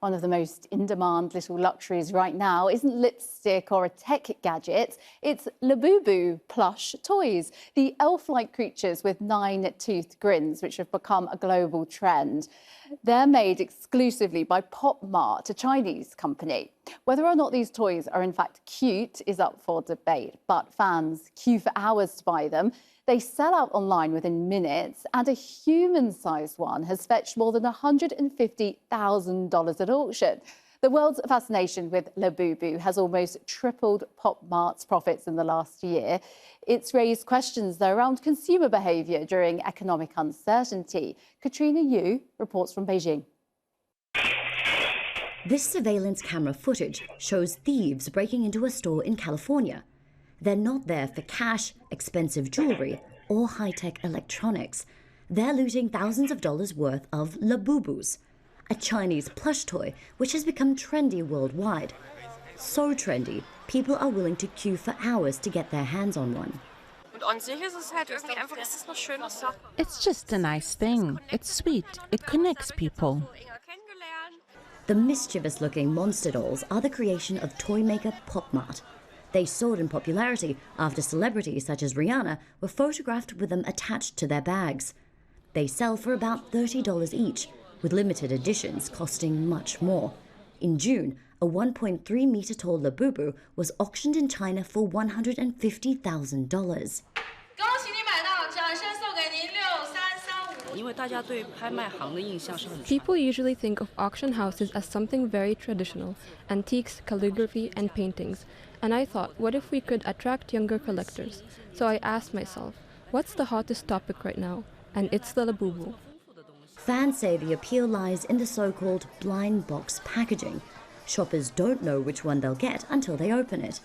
One of the most in-demand little luxuries right now isn't lipstick or a tech gadget. It's Labubu plush toys, the elf-like creatures with 9-toothed grins, which have become a global trend. They're made exclusively by Pop Mart, a Chinese company. Whether or not these toys are in fact cute is up for debate, but fans queue for hours to buy them. They sell out online within minutes, and a human-sized one has fetched more than $150,000 at auction. The world's fascination with Labubu has almost tripled Pop Mart's profits in the last year. It's raised questions, though, around consumer behaviour during economic uncertainty. Katrina Yu reports from Beijing. This surveillance camera footage shows thieves breaking into a store in California. They're not there for cash, expensive jewelry, or high-tech electronics. They're looting thousands of dollars worth of Labubus, a Chinese plush toy which has become trendy worldwide. So trendy, people are willing to queue for hours to get their hands on one. It's just a nice thing. It's sweet. It connects people. The mischievous-looking monster dolls are the creation of toy maker Pop Mart. They soared in popularity after celebrities such as Rihanna were photographed with them attached to their bags. They sell for about $30 each, with limited editions costing much more. In June, a 1.3-meter-tall Labubu was auctioned in China for $150,000. People usually think of auction houses as something very traditional, antiques, calligraphy, and paintings. And I thought, what if we could attract younger collectors? So I asked myself, what's the hottest topic right now? And it's the Labubu. Fans say the appeal lies in the so-called blind box packaging. Shoppers don't know which one they'll get until they open it.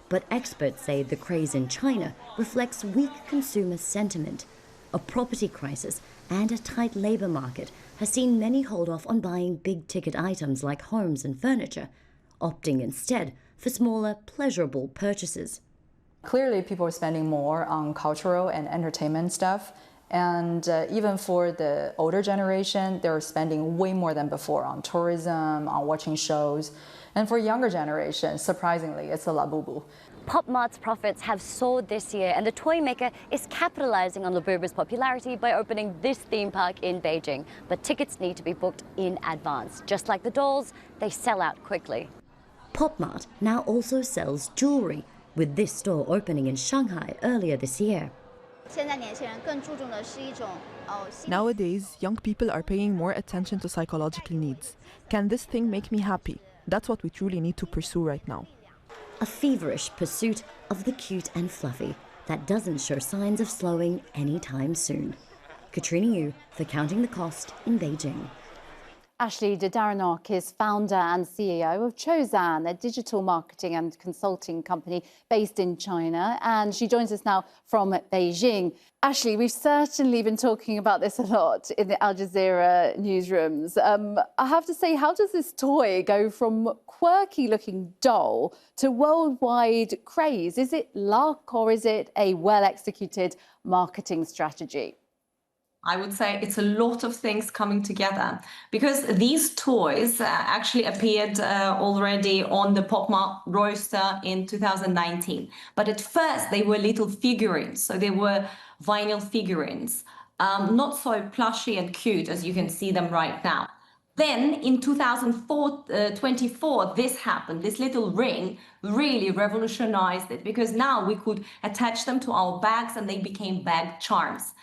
But experts say the craze in China reflects weak consumer sentiment. A property crisis and a tight labour market has seen many hold off on buying big-ticket items like homes and furniture, opting instead for smaller, pleasurable purchases. Clearly, people are spending more on cultural and entertainment stuff. And even for the older generation, they're spending way more than before on tourism, on watching shows. And for younger generations, surprisingly, it's a Labubu. Pop Mart's profits have soared this year, and the toy maker is capitalizing on Labubu's popularity by opening this theme park in Beijing. But tickets need to be booked in advance. Just like the dolls, they sell out quickly. Pop Mart now also sells jewelry, with this store opening in Shanghai earlier this year. Nowadays, young people are paying more attention to psychological needs. Can this thing make me happy? That's what we truly need to pursue right now. A feverish pursuit of the cute and fluffy that doesn't show signs of slowing anytime soon. Katrina Yu for Counting the Cost in Beijing. Ashley Dadaranock is founder and CEO of Chozan, a digital marketing and consulting company based in China, and she joins us now from Beijing. Ashley, we've certainly been talking about this a lot in the Al Jazeera newsrooms. I have to say, how does this toy go from quirky-looking doll to worldwide craze? Is it luck or is it a well-executed marketing strategy? I would say it's a lot of things coming together, because these toys actually appeared already on the Pop Mart roster in 2019. But at first they were little figurines, so they were vinyl figurines, not so plushy and cute as you can see them right now. Then in 2024, this happened. This little ring really revolutionized it, because now we could attach them to our bags and they became bag charms.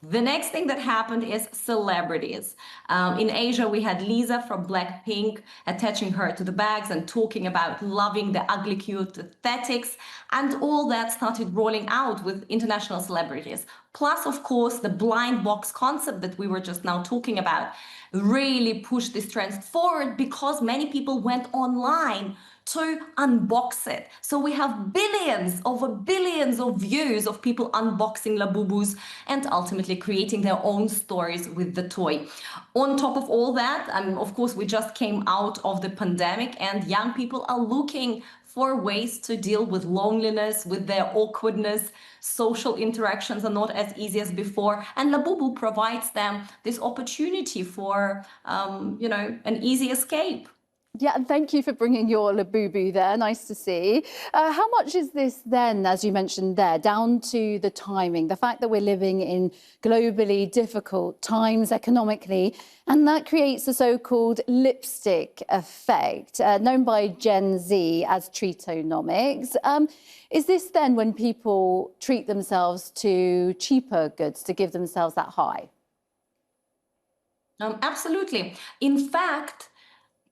The next thing that happened is celebrities. In Asia, we had Lisa from Blackpink attaching her to the bags and talking about loving the ugly, cute aesthetics. And all that started rolling out with international celebrities. Plus, of course, the blind box concept that we were just now talking about really pushed this trend forward, because many people went online to unbox it. So we have billions of views of people unboxing Labubus and ultimately creating their own stories with the toy. On top of all that, of course, we just came out of the pandemic, and young people are looking for ways to deal with loneliness, with their awkwardness. Social interactions are not as easy as before, and Labubu provides them this opportunity for, an easy escape. Yeah, and thank you for bringing your Labubu there. Nice to see. How much is this then, as you mentioned there, down to the timing, the fact that we're living in globally difficult times economically, and that creates the so-called lipstick effect, known by Gen Z as treatonomics. Is this then when people treat themselves to cheaper goods to give themselves that high? Absolutely. In fact,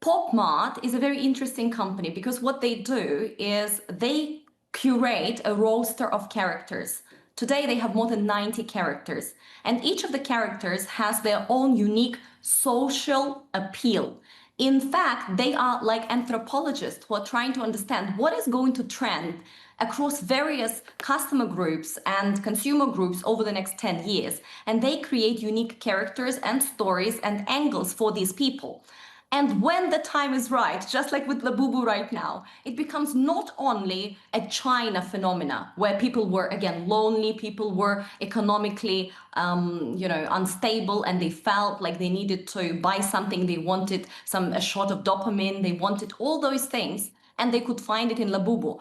Pop Mart is a very interesting company because what they do is they curate a roster of characters. Today they have more than 90 characters, and each of the characters has their own unique social appeal. In fact, they are like anthropologists who are trying to understand what is going to trend across various customer groups and consumer groups over the next 10 years. And they create unique characters and stories and angles for these people. And when the time is right, just like with Labubu right now, it becomes not only a China phenomena where people were, again, lonely, people were economically, unstable, and they felt like they needed to buy something, they wanted a shot of dopamine, they wanted all those things, and they could find it in Labubu.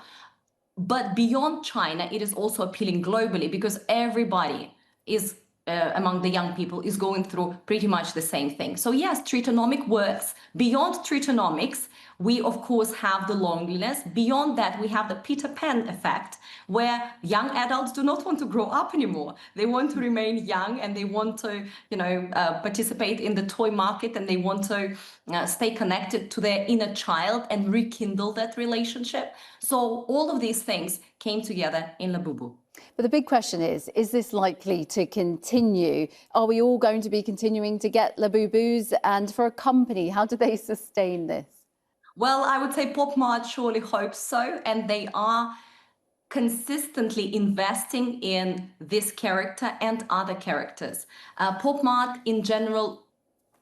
But beyond China, it is also appealing globally because everybody is among the young people is going through pretty much the same thing. So yes, treatonomic works. Beyond treatonomics, we of course have the loneliness. Beyond that, we have the Peter Pan effect, where young adults do not want to grow up anymore. They want to remain young, and they want to, participate in the toy market, and they want to stay connected to their inner child and rekindle that relationship. So all of these things came together in Labubu. But the big question is this likely to continue? Are we all going to be continuing to get Labubus? And for a company, how do they sustain this? Well, I would say Pop Mart surely hopes so, and they are consistently investing in this character and other characters. Pop Mart in general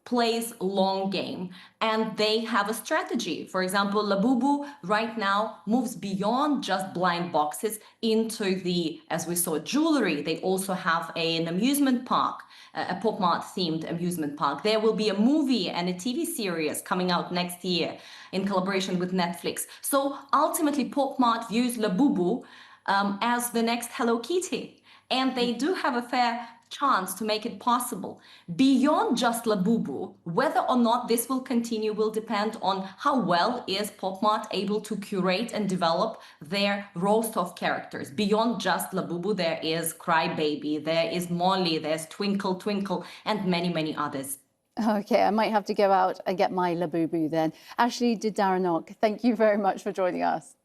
plays long game, and they have a strategy. For example, Labubu right now moves beyond just blind boxes into the, as we saw, jewelry. They also have an amusement park, a Pop Mart themed amusement park. There will be a movie and a TV series coming out next year in collaboration with Netflix. So ultimately, Pop Mart views Labubu as the next Hello Kitty, and they do have a fair chance to make it possible. Beyond just Labubu, whether or not this will continue will depend on how well is Pop Mart able to curate and develop their roster of characters. Beyond just Labubu, there is Crybaby, there is Molly, there's Twinkle Twinkle, and many, many others. Okay, I might have to go out and get my Labubu then. Ashley Didaranok, thank you very much for joining us.